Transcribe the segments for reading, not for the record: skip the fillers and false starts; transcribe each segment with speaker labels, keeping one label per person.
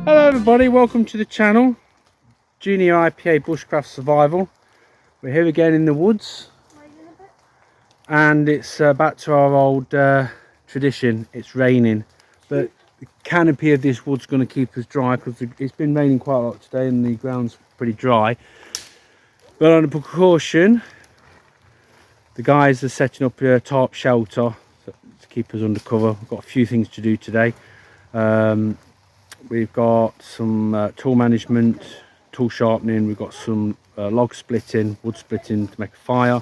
Speaker 1: Hello everybody, welcome to the channel. Junior I.P.A. Bushcraft Survival. We're here again in the woods and it's back to our old tradition. It's raining, but the canopy of this wood's going to keep us dry because it's been raining quite a lot today and the ground's pretty dry. But on a precaution, the guys are setting up a tarp shelter to keep us under cover. We've got a few things to do today. We've got some tool management, tool sharpening, we've got some log splitting, wood splitting to make a fire,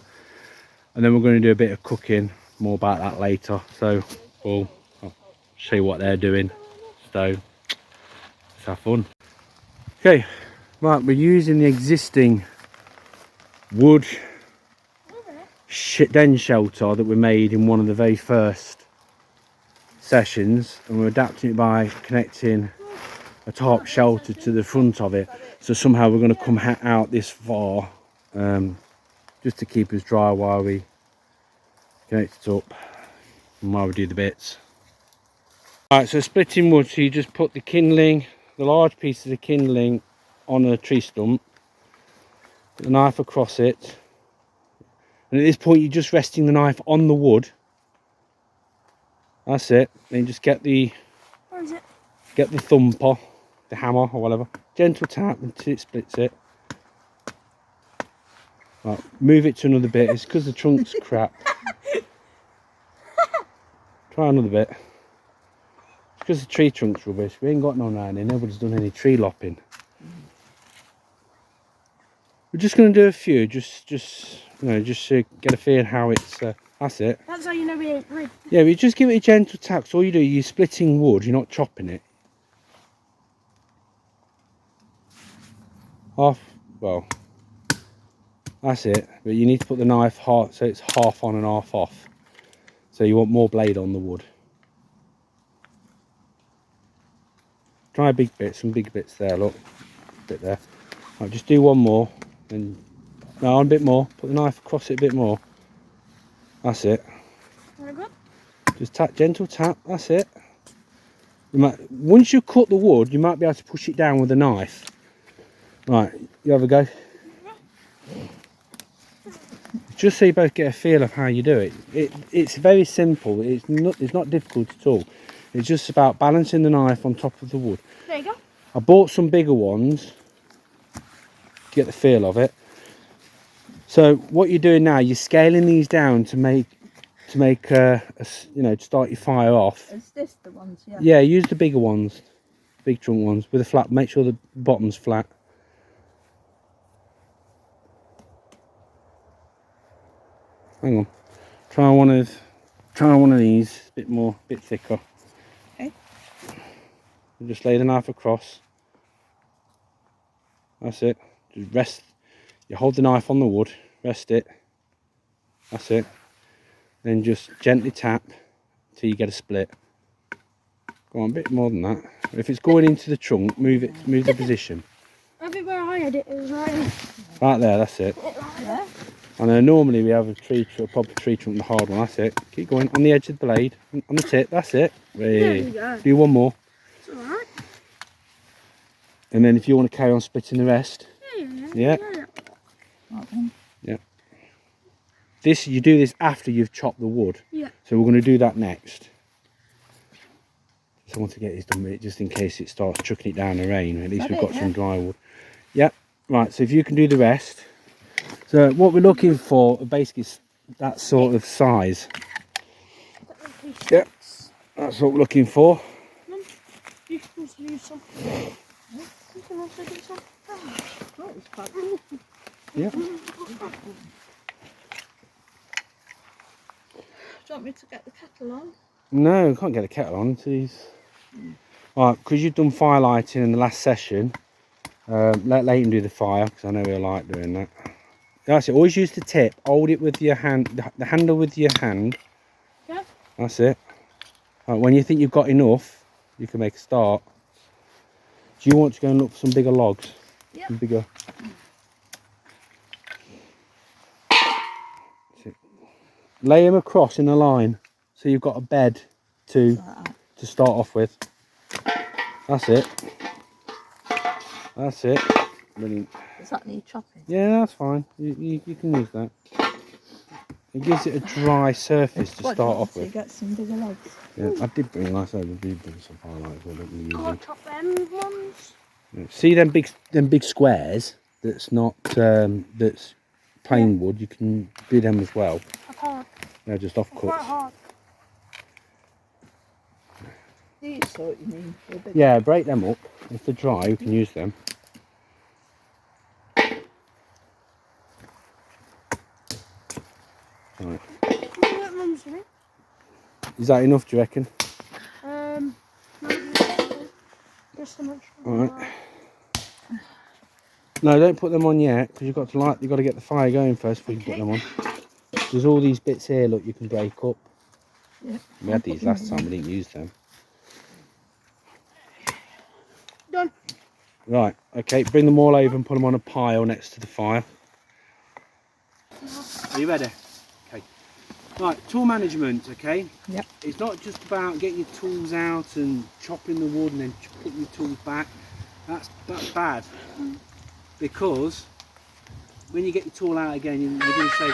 Speaker 1: and then we're going to do a bit of cooking. More about that later, so I'll show you what they're doing, so let's have fun. Okay, right, we're using the existing wood den shelter that we made in one of the very first sessions, and we're adapting it by connecting a tarp shelter to the front of it, so somehow we're going to come out this far just to keep us dry while we connect it up and while we do the bits. Alright, so splitting wood, so you just put the kindling, the large pieces of kindling on a tree stump, put the knife across it, and at this point you're just resting the knife on the wood. That's it. Then just get the thumper, the hammer or whatever, gentle tap until it splits it. Right, move it to another bit. It's because the trunk's crap. Try another bit. It's because the tree trunk's rubbish. We ain't got none around here. Nobody's done any tree lopping. We're just going to do a few, just to get a feel how it's. That's it.
Speaker 2: That's how you know we ain't rigged.
Speaker 1: Yeah, we just give it a gentle tap. So all you do, you're splitting wood. You're not chopping it. Well, that's it. But you need to put the knife so it's half on and half off. So you want more blade on the wood. Try a big bit, some big bits there, look. A bit there. Right, just do one more. And no, a bit more. Put the knife across it a bit more. That's it.
Speaker 2: Very good.
Speaker 1: Just tap, gentle tap, that's it. Once you cut the wood, you might be able to push it down with a knife. Right, you have a go. Just so you both get a feel of how you do it. It's very simple. It's not difficult at all. It's just about balancing the knife on top of the wood.
Speaker 2: There you go.
Speaker 1: I bought some bigger ones to get the feel of it. So what you're doing now, you're scaling these down to to start your fire off.
Speaker 2: Is this the ones? Yeah.
Speaker 1: Yeah, use the bigger ones, big trunk ones with a flat. Make sure the bottom's flat. Hang on. Try one of these, a bit thicker.
Speaker 2: Okay.
Speaker 1: And just lay the knife across. That's it. Just rest. You hold the knife on the wood, rest it. That's it. Then just gently tap till you get a split. Go on, a bit more than that. If it's going into the trunk, move the position.
Speaker 2: I think where I had it is right.
Speaker 1: Right there, that's it.
Speaker 2: Yeah.
Speaker 1: I know normally we have a proper tree trunk, the hard one. That's it. Keep going on the edge of the blade, on the tip. That's it.
Speaker 2: There you go.
Speaker 1: Do one more.
Speaker 2: It's alright.
Speaker 1: And then if you want to carry on splitting the rest, yeah. You do this after you've chopped the wood.
Speaker 2: Yeah.
Speaker 1: So we're going to do that next. So I want to get this done with it just in case it starts chucking it down the rain. At least we've got some dry wood. Yep. Right. So if you can do the rest. So what we're looking for basically is that sort of size. Yep. That's what we're looking for.
Speaker 2: You can also use some. You can also do some. Oh, it's quite good.
Speaker 1: Yeah.
Speaker 2: Do you want me to get the kettle on?
Speaker 1: No, I can't get the kettle on until he's... Alright, because you've done fire lighting in the last session, let Leighton do the fire, because I know he'll like doing that. That's it, always use the tip, hold it with your hand, the handle with your hand.
Speaker 2: Yeah.
Speaker 1: That's it. Right, when you think you've got enough, you can make a start. Do you want to go and look for some bigger logs?
Speaker 2: Yeah.
Speaker 1: Some bigger... Lay them across in a line, so you've got a bed to start off with. That's it. That's it. Brilliant.
Speaker 2: Does that need chopping?
Speaker 1: Yeah, that's fine. You can use that. It gives it a dry surface to
Speaker 2: What
Speaker 1: start
Speaker 2: do you want
Speaker 1: off
Speaker 2: to
Speaker 1: with.
Speaker 2: get some bigger legs?
Speaker 1: Yeah, I did bring last over. Did bring some highlights. I don't really use
Speaker 2: I'll
Speaker 1: them.
Speaker 2: chop them ones.
Speaker 1: Yeah. See them big squares. That's not that's plain wood. You can do them as well.
Speaker 2: I can't.
Speaker 1: They're just off
Speaker 2: Quite
Speaker 1: cuts.
Speaker 2: hard. These sort you mean? They're big.
Speaker 1: Yeah, break them up. If they're dry, you can use them. Right.
Speaker 2: What mum's doing?
Speaker 1: Is that enough, do you reckon?
Speaker 2: Just so much.
Speaker 1: Alright. No, don't put them on yet, because you've got to get the fire going first before you put them on. There's all these bits here, look, you can break up.
Speaker 2: Yeah.
Speaker 1: We had these last time, we didn't use them.
Speaker 2: Done.
Speaker 1: Right, okay, bring them all over and put them on a pile next to the fire. Are you ready? Okay. Right, tool management, okay?
Speaker 2: Yep.
Speaker 1: It's not just about getting your tools out and chopping the wood and then putting your tools back. That's bad. Because when you get your tool out again, you're going to say,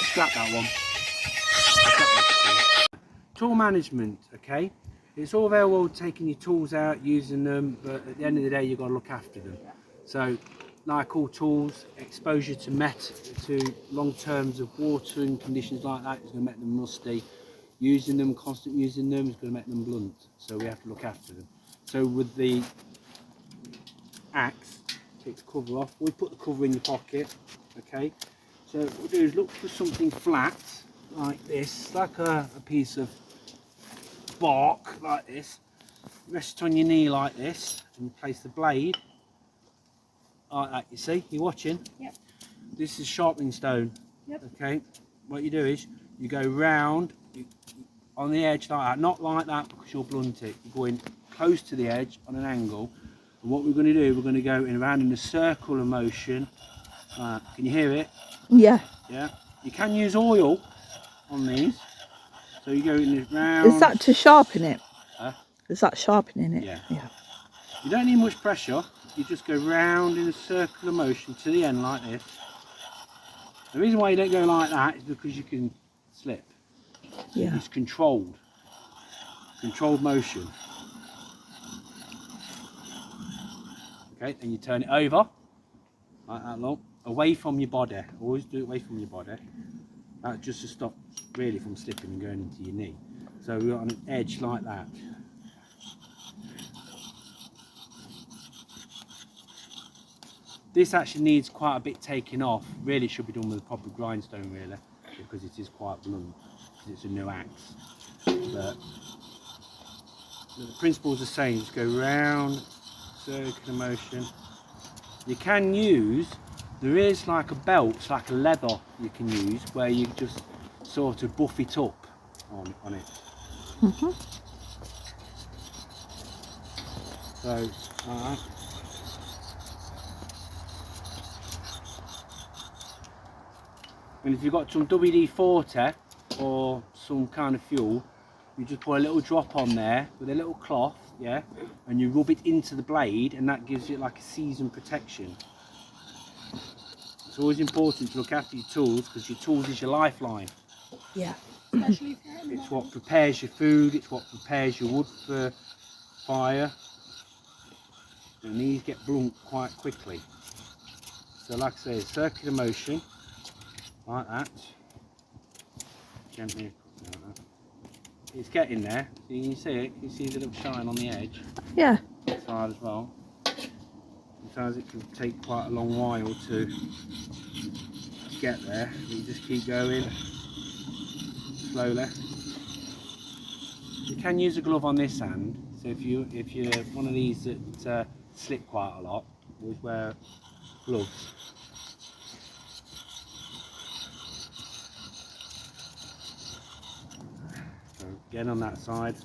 Speaker 1: scrap that one. Tool management, okay? It's all very well taking your tools out, using them, but at the end of the day, you've got to look after them. So, like all tools, exposure to long terms of water and conditions like that is going to make them rusty. Using them, constant using them, is going to make them blunt. So we have to look after them. So with the axe, take the cover off. We put the cover in your pocket, okay? So what we'll do is look for something flat like this, like a piece of bark like this. Rest on your knee like this, and place the blade like that. You see? You watching?
Speaker 2: Yep.
Speaker 1: This is sharpening stone.
Speaker 2: Yep.
Speaker 1: Okay. What you do is you go round on the edge like that, not like that because you'll blunt it. You go in close to the edge on an angle. And what we're going to do, we're going to go around in a circular motion. Can you hear it?
Speaker 2: Yeah.
Speaker 1: Yeah. You can use oil on these. So you go in this round.
Speaker 2: Is that to sharpen it?
Speaker 1: Huh?
Speaker 2: Is that sharpening it?
Speaker 1: Yeah.
Speaker 2: Yeah.
Speaker 1: You don't need much pressure. You just go round in a circular motion to the end like this. The reason why you don't go like that is because you can slip.
Speaker 2: Yeah.
Speaker 1: It's controlled motion. Okay, then you turn it over like that long, away from your body. Always do it away from your body. Just to stop really from slipping and going into your knee. So we're on an edge like that. This actually needs quite a bit taken off. Really should be done with a proper grindstone really, because it is quite blunt, because it's a new axe. But the principle's the same, just go round, circular motion. You can use, there is like a belt, it's like a leather you can use, where you just sort of buff it up on it. So, alright. And if you've got some WD-40 or some kind of fuel, you just put a little drop on there with a little cloth, yeah, and you rub it into the blade, and that gives you like a season protection. It's always important to look after your tools, because your tools is your lifeline.
Speaker 2: Yeah.
Speaker 1: It's what prepares your food, it's what prepares your wood for fire, and these get blunt quite quickly. So like I say, circular motion, like that, gently, like that. It's getting there, so you can see it, you see the little shine on the edge.
Speaker 2: Yeah.
Speaker 1: This side as well. Sometimes it can take quite a long while to get there. You just keep going slowly. You can use a glove on this hand, so if you're one of these that slip quite a lot, always wear gloves. So again on that side.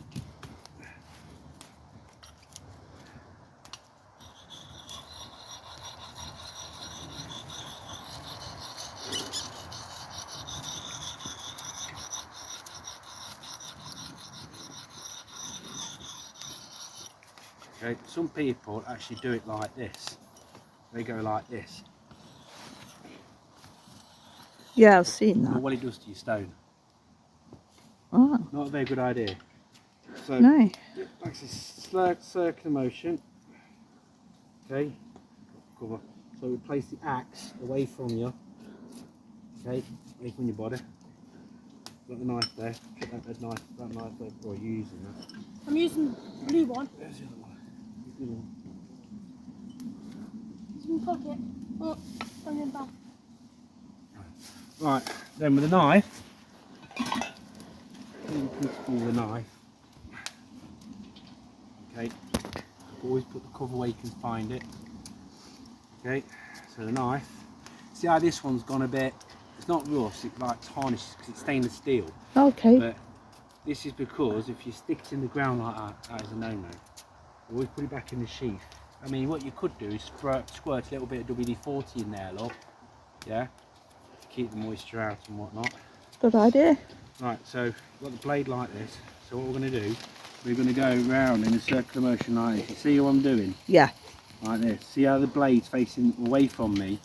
Speaker 1: Okay, some people actually do it like this. They go like this.
Speaker 2: Yeah, I've seen
Speaker 1: Not
Speaker 2: that.
Speaker 1: what it does to your stone.
Speaker 2: Oh,
Speaker 1: Not a very good idea. So,
Speaker 2: no.
Speaker 1: that's a circular motion. Okay, cover. So we place the axe away from you. Okay, away from your body. Got the knife there. Put that knife there. Or you using that?
Speaker 2: I'm using the blue one.
Speaker 1: There's the other one. The good one.
Speaker 2: It's in my pocket. Oh, I'm in back.
Speaker 1: Right, then with the knife, you can pull the knife. Okay, always put the cover where you can find it. Okay, so the knife. See how this one's gone a bit, it's not rust, it's like tarnished because it's stainless steel.
Speaker 2: Okay.
Speaker 1: But this is because if you stick it in the ground like that, that is a no-no. Always put it back in the sheath. I mean, what you could do is squirt a little bit of WD-40 in there, look. Yeah, keep the moisture out and whatnot.
Speaker 2: Good idea.
Speaker 1: Right, so we've got the blade like this. So what we're going to do, we're going to go round in a circular motion like this. You see what I'm doing?
Speaker 2: Yeah.
Speaker 1: Like this. See how the blade's facing away from me?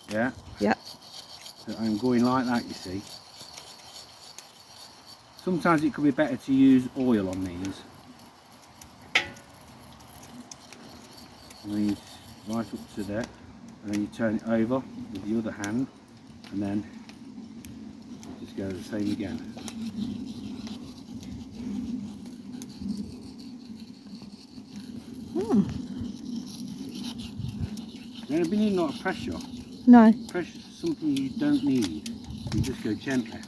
Speaker 1: Yeah?
Speaker 2: Yeah.
Speaker 1: So I'm going like that, you see. Sometimes it could be better to use oil on these. And then you right up to there. And then you turn it over with the other hand. And then you just go the same again. There'll be not pressure.
Speaker 2: No.
Speaker 1: Pressure is something you don't need. You just go gently.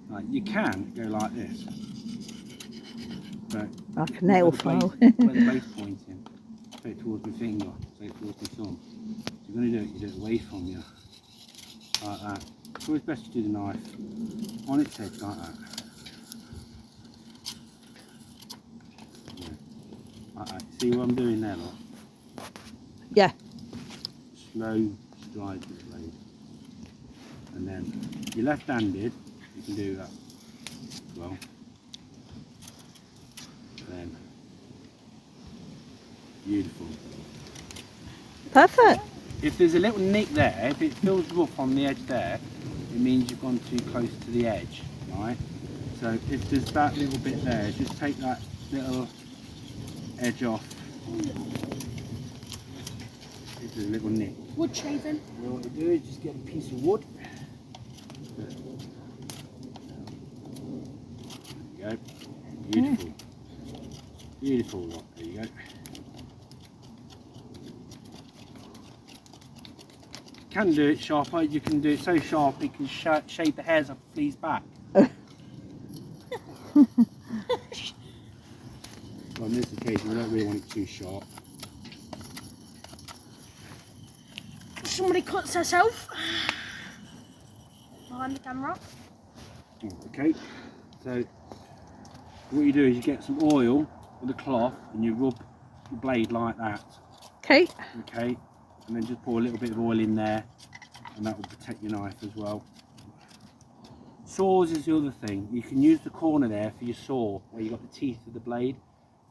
Speaker 1: Like you can go like this, but
Speaker 2: Like a nail file.
Speaker 1: where the blade's pointing, straight towards my finger, straight towards my thumb. So you're going to do it, you do it away from you, like that. It's always best to do the knife on its edge like that. Yeah. Like that. See what I'm doing there, look?
Speaker 2: Yeah.
Speaker 1: Slow stride with the blade. And then if you're left-handed, you can do that as well. Then beautiful.
Speaker 2: Perfect.
Speaker 1: If there's a little nick there, if it feels rough on the edge there, it means you've gone too close to the edge, right? So if there's that little bit there, just take that little edge off. If there's a little nick.
Speaker 2: Wood shaving.
Speaker 1: Well, what you do is just get a piece of wood. There you go. Beautiful. Beautiful, look. There you go. You can do it sharper, you can do it so sharp it can shave the hairs off a flea's back. Well, on this occasion we don't really want it too sharp.
Speaker 2: Somebody cuts herself behind the camera.
Speaker 1: Okay, so what you do is you get some oil with a cloth and you rub the blade like that.
Speaker 2: Okay.
Speaker 1: Okay, and then just pour a little bit of oil in there and that will protect your knife as well. Saws is the other thing. You can use the corner there for your saw where you got the teeth of the blade.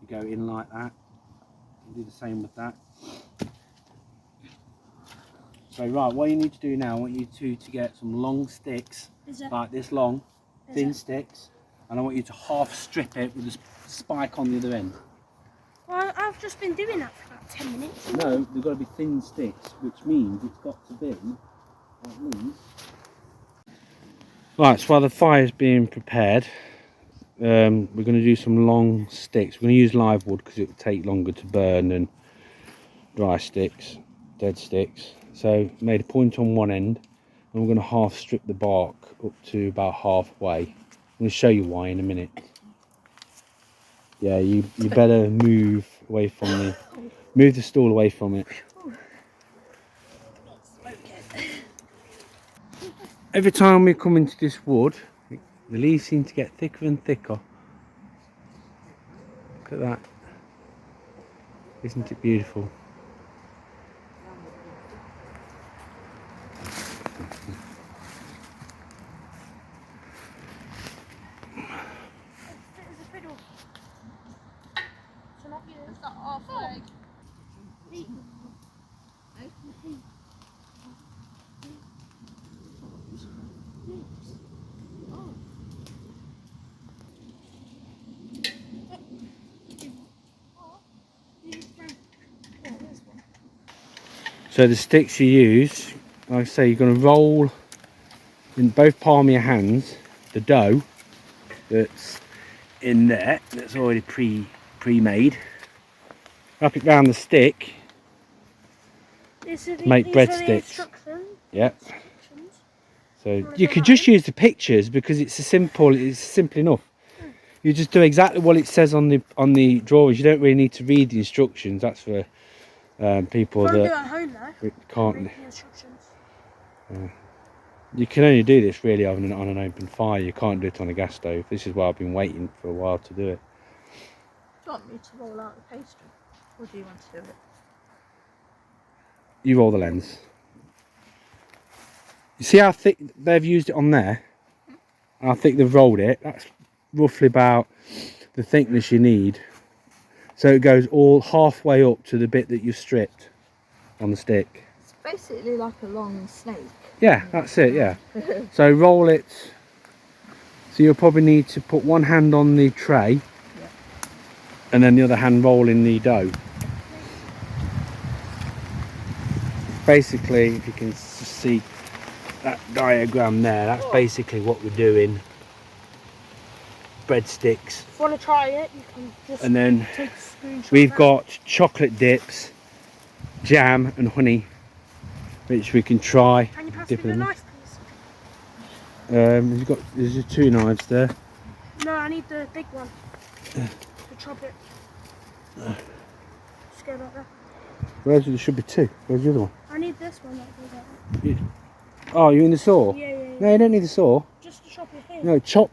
Speaker 1: You go in like that. You do the same with that. So right, what you need to do now, I want you to get some long sticks, like this long, thin sticks, and I want you to half strip it with a spike on the other end.
Speaker 2: Well, I've just been doing that for about 10 minutes.
Speaker 1: No, they've got to be thin sticks, which means it's got to be like these. Right, so while the fire's being prepared, we're going to do some long sticks. We're going to use live wood because it will take longer to burn than dry sticks, dead sticks. So made a point on one end and we're going to half strip the bark up to about halfway. I'm going to show you why in a minute. Yeah, you better move away from move the stool away from it. Every time we come into this wood, the leaves seem to get thicker and thicker. Look at that. Isn't it beautiful?
Speaker 2: It's not you. It's not off.
Speaker 1: So the sticks you use, like I say, you're going to roll in both palm of your hands the dough that's in there, that's already pre-made. Wrap it round the stick to make breadsticks. Yeah. So you could just use the pictures because it's simple enough. You just do exactly what it says on the drawings. You don't really need to read the instructions. That's for people that
Speaker 2: do it at home though.
Speaker 1: Can't.
Speaker 2: Read the instructions.
Speaker 1: You can only do this really on an open fire. You can't do it on a gas stove. This is why I've been waiting for a while to do it.
Speaker 2: Do you want me to roll out the pastry? Or do you want to do it?
Speaker 1: You roll the lens. You see how thick they've used it on there? How thick they've rolled it? That's roughly about the thickness you need. So it goes all halfway up to the bit that you've stripped on the stick.
Speaker 2: It's basically like a long snake.
Speaker 1: Yeah, that's it, yeah. So roll it. So you'll probably need to put one hand on the tray and then the other hand rolling the dough. Basically, if you can see that diagram there, that's basically what we're doing. Breadsticks.
Speaker 2: If you want to try it, you can just
Speaker 1: And then
Speaker 2: take a screenshot.
Speaker 1: we've got chocolate dips, jam and honey, which we can try.
Speaker 2: Can you pass me
Speaker 1: dipping
Speaker 2: the
Speaker 1: in.
Speaker 2: knife, please?
Speaker 1: There's your 2 knives there.
Speaker 2: No, I need the big one to chop it. Just go like that.
Speaker 1: There should be 2. Where's the other one?
Speaker 2: I need this one that goes like that.
Speaker 1: Oh, you in the saw?
Speaker 2: Yeah.
Speaker 1: No, you don't need the saw.
Speaker 2: Just to chop it here.
Speaker 1: No, chop.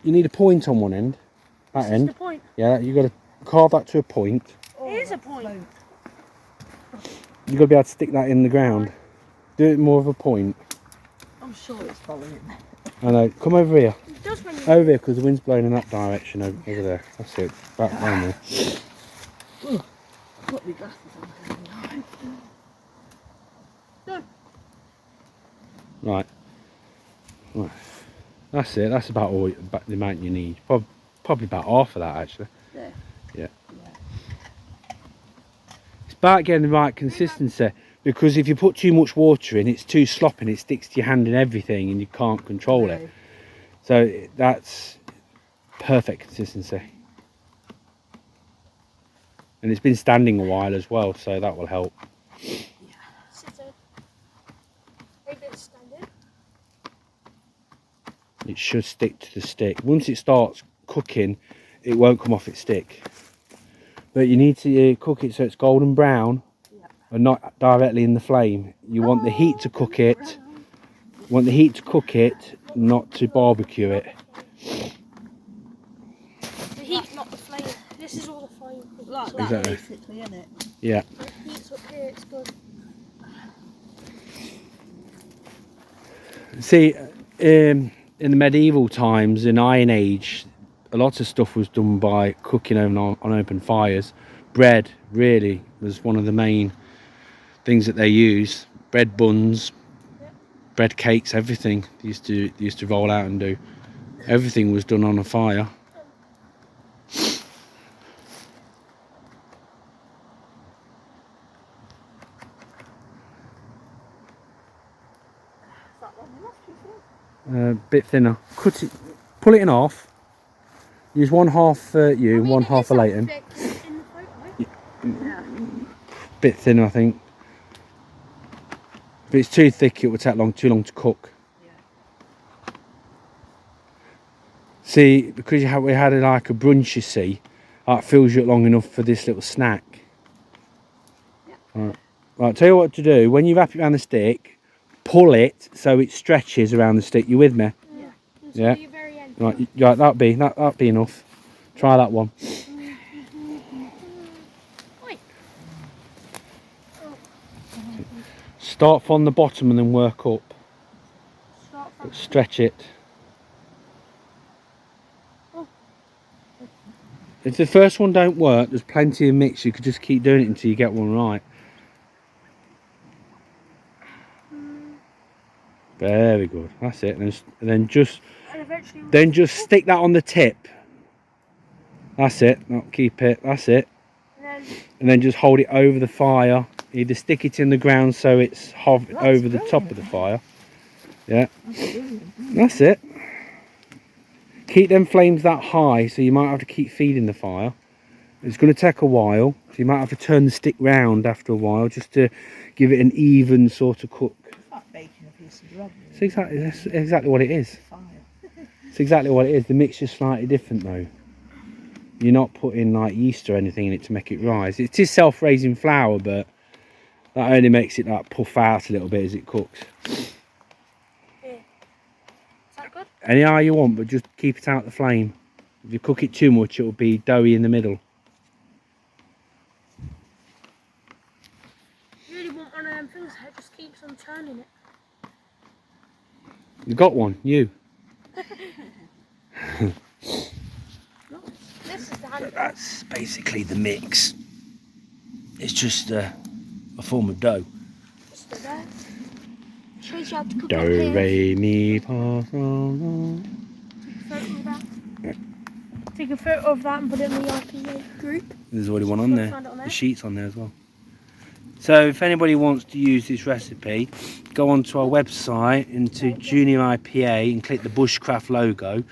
Speaker 1: You need a point on one end. That
Speaker 2: This
Speaker 1: end.
Speaker 2: is the point.
Speaker 1: Yeah, you got to carve that to a point.
Speaker 2: It is a point.
Speaker 1: You got to be able to stick that in the ground. Do it more of a point.
Speaker 2: I'm sure it's following.
Speaker 1: I know. Come over here.
Speaker 2: It does when you
Speaker 1: Over here, because the wind's blowing in that direction. Over there. That's it. Back down there.
Speaker 2: put my glasses on. No.
Speaker 1: Right. That's it. That's about the amount you need. Probably about half of that actually. Yeah. It's about getting the right consistency, because if you put too much water in, it's too sloppy and it sticks to your hand and everything and you can't control it. So that's perfect consistency. And it's been standing a while as well, so that will help. It should stick to the stick. Once it starts cooking, it won't come off its stick. But you need to cook it so it's golden brown and not directly in the flame. You want the heat to cook it. You want the heat to cook it, not to barbecue it.
Speaker 2: The heat, not the flame. This is all the flame.
Speaker 3: Like that,
Speaker 1: Exactly.
Speaker 3: basically, isn't it?
Speaker 1: Yeah.
Speaker 2: The heat's up here, it's good.
Speaker 1: See, in the medieval times, in Iron Age, a lot of stuff was done by cooking on open fires. Bread really was one of the main things that they use. Bread buns, bread cakes, everything they used to roll out and do. Everything was done on a fire. Bit thinner. Cut it, pull it in half. Use one half for you and one half for Leighton. Bit thinner, I think. If it's too thick, it would take too long to cook. See, because we had it like a brunch, you see, that fills you up long enough for this little snack. Right, I'll tell you what to do. When you wrap it around the stick, pull it so it stretches around the stick. You with me? Yeah. Right, that'll be enough. Try that one. Start from the bottom and then work up. But stretch it. If the first one don't work, there's plenty of mix. You could just keep doing it until you get one right. Very good. That's it. And then just stick that on the tip. That's it. Not keep it. That's it. And then just hold it over the fire Either stick it in the ground so it's over the top of the fire. Yeah, that's it. Keep them flames that high, so you might have to keep feeding the fire. It's going to take a while, so you might have to turn the stick round after a while just to give it an even sort of cook.
Speaker 2: It's like baking a piece of bread.
Speaker 1: That's exactly what it is.
Speaker 2: Fire.
Speaker 1: It's exactly what it is. The mixture's slightly different though. You're not putting like yeast or anything in it to make it rise. It is self-raising flour, but that only makes it like puff out a little bit as it cooks.
Speaker 3: Yeah. Is that good?
Speaker 1: Any how you want, but just keep it out the flame. If you cook it too much, it'll be doughy in the middle.
Speaker 3: You really want one of them things that just keeps on turning it.
Speaker 1: You got one, you.
Speaker 3: This is the hand.
Speaker 1: That's basically the mix. It's just a form of dough.
Speaker 3: Just there. Shows you how to cook
Speaker 1: Do,
Speaker 3: up here.
Speaker 1: re, mi, fa, sol,
Speaker 3: Take a photo of that and put it in the I.P.A group.
Speaker 1: There's already one on there.
Speaker 3: Find it on there.
Speaker 1: The sheet's on there as well. So if anybody wants to use this recipe, go onto our website into Junior I.P.A and click the Bushcraft logo,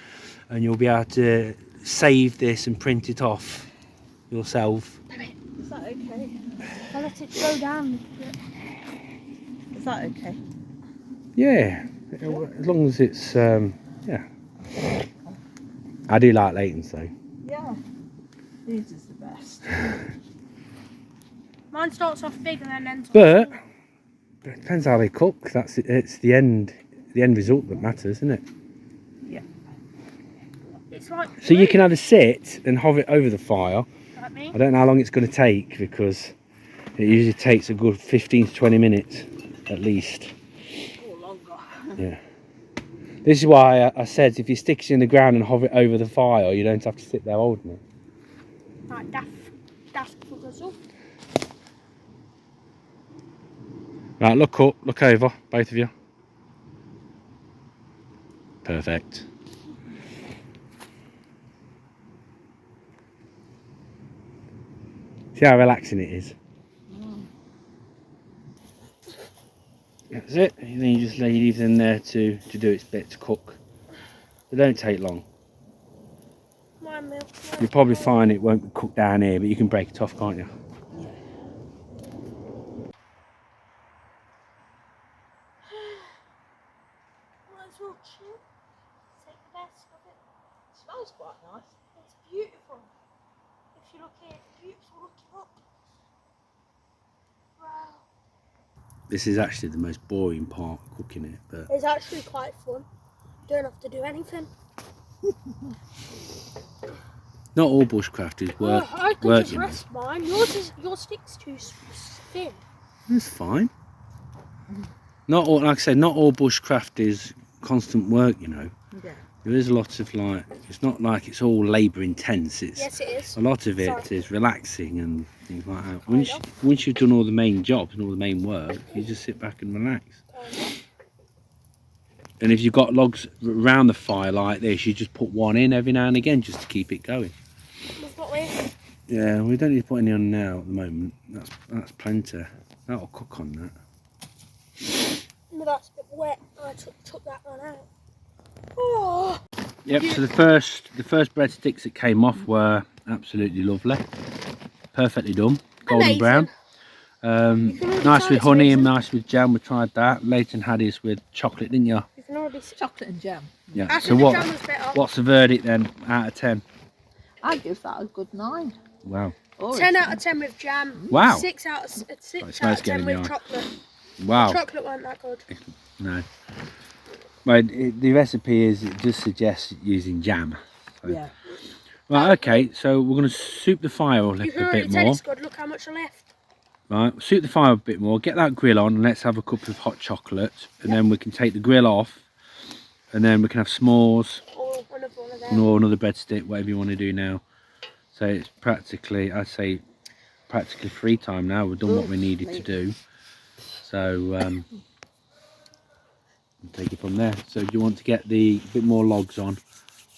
Speaker 1: and you'll be able to save this and print it off yourself.
Speaker 2: Is that okay?
Speaker 3: I'll let it go down.
Speaker 2: Is that okay?
Speaker 1: Yeah, as long as it's yeah. I do like Leighton's though.
Speaker 2: Yeah. These is the best.
Speaker 3: Mine starts off big and then ends off
Speaker 1: But
Speaker 3: small.
Speaker 1: it depends how they cook. That's it. It's the end result that matters, isn't it?
Speaker 2: Yeah.
Speaker 3: It's like
Speaker 1: So you can either sit and hover it over the fire.
Speaker 3: like me.
Speaker 1: I don't know how long it's going to take, because it usually takes a good 15 to 20 minutes at least.
Speaker 2: Or longer.
Speaker 1: Yeah. This is why I said if you stick it in the ground and hover it over the fire, you don't have to sit there holding it.
Speaker 3: Like daft puzzle.
Speaker 1: Right, look up, look over, both of you. Perfect. See how relaxing it is? That's it. And then you just leave them there to do its bit to cook. They don't take long.
Speaker 3: My milk.
Speaker 1: You'll probably find it won't cook down here, but you can break it off, can't you?
Speaker 3: Might as well chill. Take the best of it.
Speaker 2: It smells quite nice.
Speaker 3: It's beautiful. If you look here, it's beautiful looking up. Wow.
Speaker 1: This is actually the most boring part, cooking it, but
Speaker 3: It's actually quite fun. You don't have to do anything.
Speaker 1: not all bushcraft is
Speaker 3: I could
Speaker 1: work,
Speaker 3: just
Speaker 1: you know.
Speaker 3: rest mine. Your stick's too thin.
Speaker 1: That's fine. Not all, like I said, not all bushcraft is constant work, you know.
Speaker 2: Yeah.
Speaker 1: There is lots of like, it's not like it's all labour intense. It's
Speaker 3: Yes, it is.
Speaker 1: a lot of it
Speaker 3: Sorry.
Speaker 1: is relaxing and things like that. Once you've done all the main jobs and all the main work, you just sit back and relax. And if you've got logs around the fire like this, you just put one in every now and again just to keep it going.
Speaker 3: We've got this.
Speaker 1: Yeah, we don't need to put any on now at the moment. That's plenty. That'll cook on that.
Speaker 3: No, that's a bit wet. I took that one out. Oh.
Speaker 1: Yep. So the first breadsticks that came off were absolutely lovely, perfectly done, golden
Speaker 3: Amazing.
Speaker 1: brown.
Speaker 3: You can already
Speaker 1: Nice
Speaker 3: tell
Speaker 1: with
Speaker 3: it's
Speaker 1: honey and
Speaker 3: amazing.
Speaker 1: nice with jam. We tried that. Leighton had his with chocolate, didn't you?
Speaker 3: You can already see.
Speaker 2: Chocolate and jam.
Speaker 1: Yeah.
Speaker 3: Actually,
Speaker 1: So
Speaker 3: the
Speaker 1: what?
Speaker 3: jam was better.
Speaker 1: What's the verdict then? Out of 10?
Speaker 2: I give that a good 9.
Speaker 1: Wow.
Speaker 2: Or
Speaker 3: 10 out of 10 with jam.
Speaker 1: Wow.
Speaker 3: 6 out of 6
Speaker 1: smells
Speaker 3: out of
Speaker 1: getting
Speaker 3: 10
Speaker 1: in
Speaker 3: with
Speaker 1: the eye.
Speaker 3: chocolate.
Speaker 1: Wow.
Speaker 3: Chocolate weren't that good.
Speaker 1: No. Well, the recipe is, it just suggests using jam. So.
Speaker 2: Yeah.
Speaker 1: Right. Okay. So we're going to soup the fire a
Speaker 3: You can
Speaker 1: little
Speaker 3: already
Speaker 1: bit
Speaker 3: tell
Speaker 1: more.
Speaker 3: it's good. Look how much are left.
Speaker 1: Right, soup the fire a bit more, get that grill on, and let's have a cup of hot chocolate, and then we can take the grill off, and then we can have s'mores,
Speaker 3: Or another one of them.
Speaker 1: or another breadstick, whatever you want to do now. So it's practically, I'd say, practically free time now. We've done what we needed to do. So, we'll take it from there. So do you want to get the bit more logs on?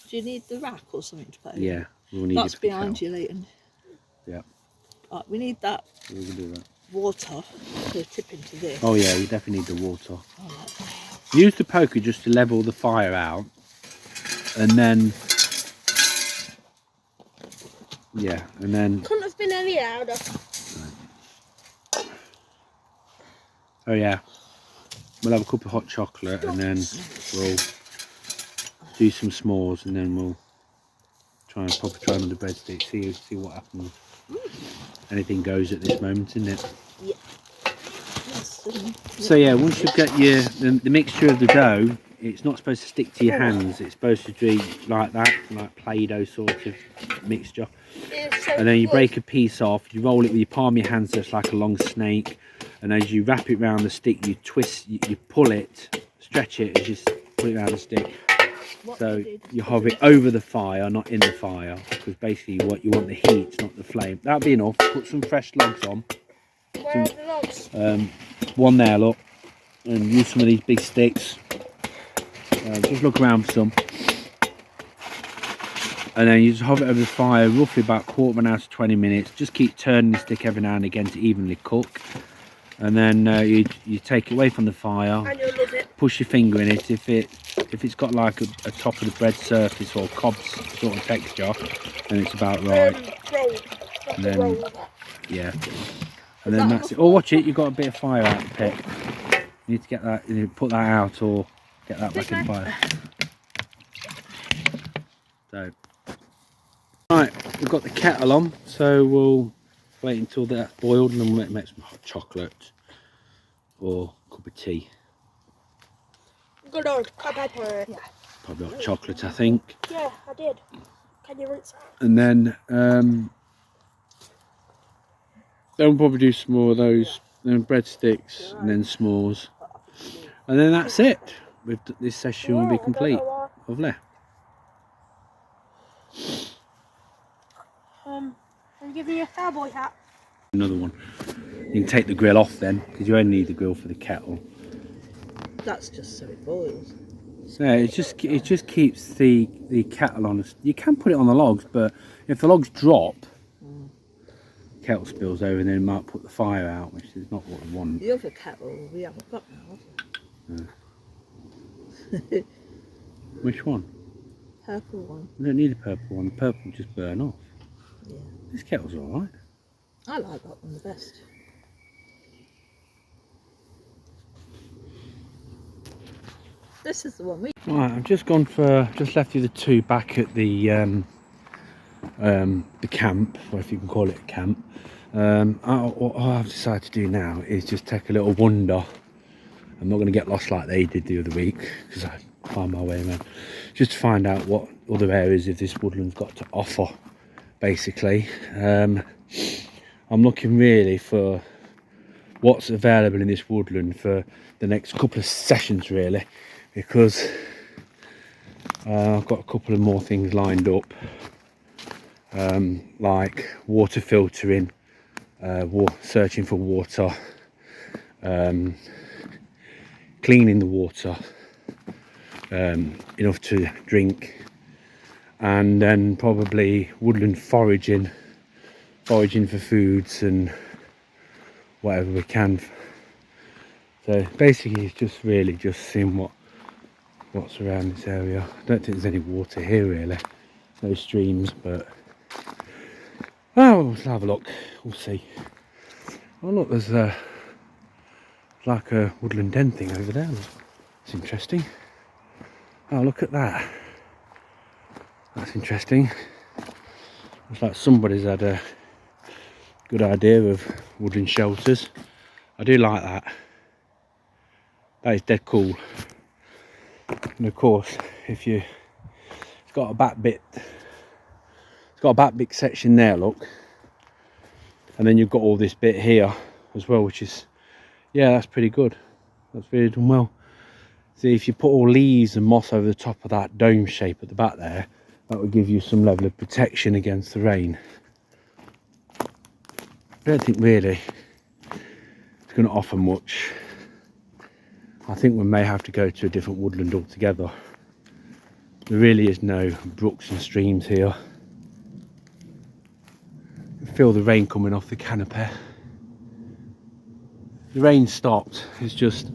Speaker 2: Do you need the rack or something to put
Speaker 1: Yeah, we'll need
Speaker 2: That's
Speaker 1: it for the
Speaker 2: behind
Speaker 1: kettle.
Speaker 2: you, Leighton.
Speaker 1: Yeah,
Speaker 2: We need that.
Speaker 1: we can do that.
Speaker 2: water to tip into this.
Speaker 1: Oh yeah, you definitely need the water.
Speaker 2: I like that.
Speaker 1: Use the poker just to level the fire out, and then yeah, and then
Speaker 3: Couldn't have been any louder.
Speaker 1: oh yeah, we'll have a cup of hot chocolate, and then we'll do some s'mores, and then we'll try and pop a try on the breadstick, see what happens. Anything goes at this moment, isn't it?
Speaker 2: Yeah. Yes,
Speaker 1: So yeah, once you've got the mixture of the dough, it's not supposed to stick to your hands. It's supposed to be like that, like Play-Doh sort of mixture.
Speaker 3: It's so
Speaker 1: And then you
Speaker 3: good.
Speaker 1: break a piece off, you roll it with your palm of your hand so it's like a long snake. And as you wrap it around the stick, you twist, you pull it, stretch it, and just put it around the stick. So you hover it over the fire, not in the fire, because basically what you want the heat, not the flame. That'll be enough. Put some fresh logs on.
Speaker 3: Where are the logs?
Speaker 1: One there, look, and use some of these big sticks. Just look around for some, and then you just hover it over the fire roughly about quarter of an hour to 20 minutes. Just keep turning the stick every now and again to evenly cook, and then you take it away from the fire,
Speaker 3: And you'll love it.
Speaker 1: push your finger in it. If it's got like a top of the bread surface or cobs sort of texture, then it's about right.
Speaker 3: Roll.
Speaker 1: And then
Speaker 3: Roll.
Speaker 1: yeah, and then that's it. Oh, watch it, you've got a bit of fire out the pit. You need to get that, put that out or get that back in fire. So, right, we've got the kettle on, so we'll wait until that's boiled and then we'll make some hot chocolate or a cup of tea.
Speaker 3: Good old pepper. Yeah.
Speaker 1: Probably hot chocolate, I think.
Speaker 3: Yeah, I did. Can you rinse out?
Speaker 1: And then we'll probably do some more of those, then breadsticks, and then s'mores, and then that's it. This session will be complete. Lovely.
Speaker 3: I'm giving you a cowboy hat.
Speaker 1: Another one. You can take the grill off then, because you only need the grill for the kettle.
Speaker 2: That's just so it boils.
Speaker 1: Yeah, it just keeps the kettle on. You can put it on the logs, but if the logs drop, kettle spills over, and then it might put the fire out, which is not what we want.
Speaker 2: The other kettle we haven't got now, have we?
Speaker 1: Which one?
Speaker 2: Purple one.
Speaker 1: We don't need a purple one. The purple will just burn off.
Speaker 2: Yeah.
Speaker 1: This kettle's all right.
Speaker 2: I like that one the best. This is the one we.
Speaker 1: Right, I've just left you the two back at the camp, or if you can call it a camp. What I've decided to do now is just take a little wander. I'm not going to get lost like they did the other week, because I find my way around. Just to find out what other areas of this woodland's got to offer, basically. I'm looking really for what's available in this woodland for the next couple of sessions, really, because I've got a couple of more things lined up, like water filtering, searching for water, cleaning the water enough to drink, and then probably woodland foraging for foods and whatever we can. So basically it's just really just seeing what's around this area. I don't think there's any water here really, no streams, but we'll have a look, we'll see. Oh look, there's like a woodland den thing over there. It's interesting. Oh, look at that. That's interesting. Looks like somebody's had a good idea of woodland shelters. I do like that. That is dead cool. And of course, it's got a back bit. It's got a back big section there, look. And then you've got all this bit here as well, which is, yeah, that's pretty good. That's really done well. See, if you put all leaves and moss over the top of that dome shape at the back there, that would give you some level of protection against the rain. I don't think really it's going to offer much. I think we may have to go to a different woodland altogether. There really is no brooks and streams here. You feel the rain coming off the canopy. the rain stopped. It's just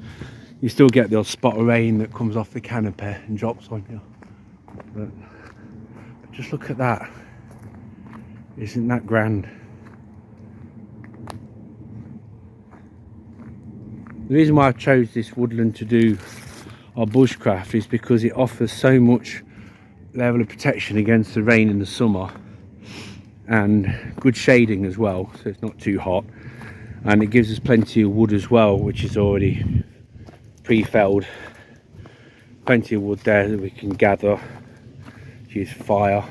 Speaker 1: you still get the odd spot of rain that comes off the canopy and drops on you. But just look at that. Isn't that grand? The reason why I chose this woodland to do our bushcraft is because it offers so much level of protection against the rain in the summer and good shading as well, so it's not too hot, and it gives us plenty of wood as well, which is already pre-felled. Plenty of wood there that we can gather, use fire.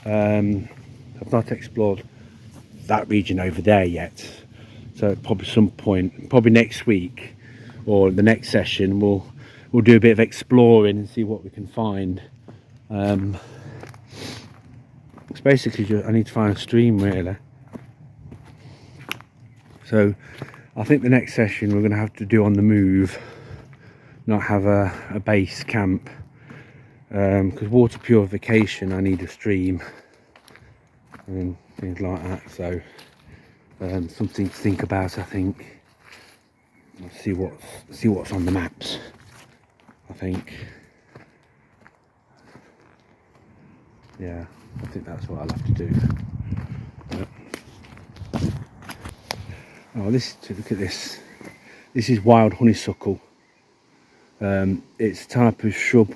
Speaker 1: I've not explored that region over there yet, so probably some point, probably next week or the next session, we'll do a bit of exploring and see what we can find. It's basically just, I need to find a stream really. So I think the next session we're going to have to do on the move, not have a base camp, because water purification I need a stream and things like that. So something to think about, I think. Let's see what's on the maps, I think. Yeah, I think that's what I'll have to do. Yep. Oh, look at this. This is wild honeysuckle. It's a type of shrub,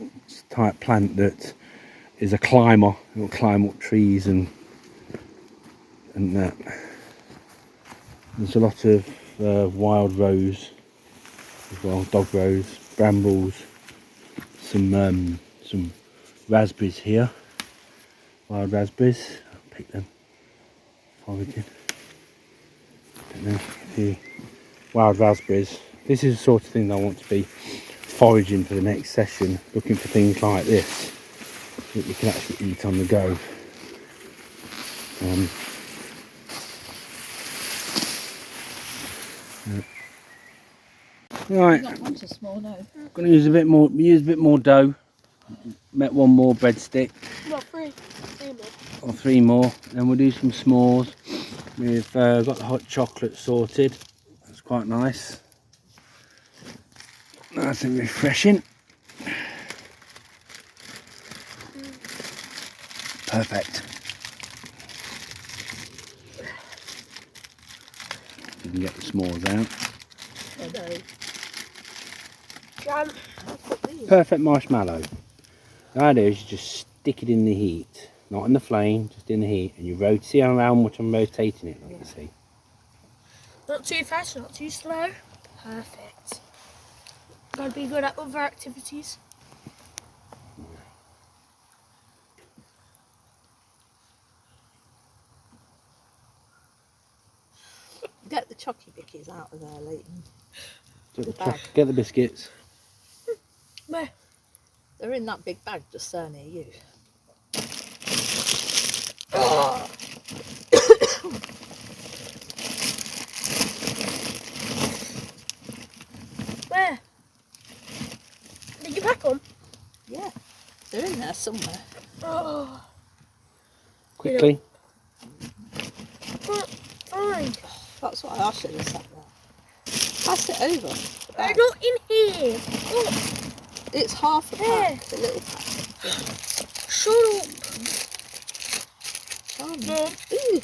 Speaker 1: type plant that is a climber. It will climb up trees and that. There's a lot of wild rose as well, dog rose, brambles, some raspberries here, wild raspberries. I'll pick them, foraging. Wild raspberries. This is the sort of thing I want to be foraging for the next session, looking for things like this that you can actually eat on the go. Right,
Speaker 2: That one's a small no.
Speaker 1: I'm going to use a bit more dough. Met one more breadstick.
Speaker 3: What, three? Three more.
Speaker 1: Or 3 more, and we'll do some s'mores. We've got the hot chocolate sorted. That's quite nice. Nice and refreshing. Perfect. You can get the s'mores out.
Speaker 3: Jam.
Speaker 1: Perfect marshmallow. The idea is you just stick it in the heat, not in the flame, just in the heat, and you rotate. See how much I'm rotating it, let me see.
Speaker 3: Not too fast, not too slow. Perfect. Gotta be good at other activities.
Speaker 2: Get the chocky bickies out of there, Leighton.
Speaker 1: Get the biscuits.
Speaker 3: Where?
Speaker 2: They're in that big bag just there near you.
Speaker 3: Oh. Where? Did you pack them?
Speaker 2: Yeah, they're in there somewhere.
Speaker 3: Oh.
Speaker 1: Quickly.
Speaker 3: Fine.
Speaker 2: That's what I should have said there. Pass it over. The
Speaker 3: They're
Speaker 2: bag.
Speaker 3: not in here. Oh,
Speaker 2: It's half a
Speaker 3: There.
Speaker 2: pack, the little pack.
Speaker 3: shut up.
Speaker 2: Oh,
Speaker 3: Mum.
Speaker 2: Ooh.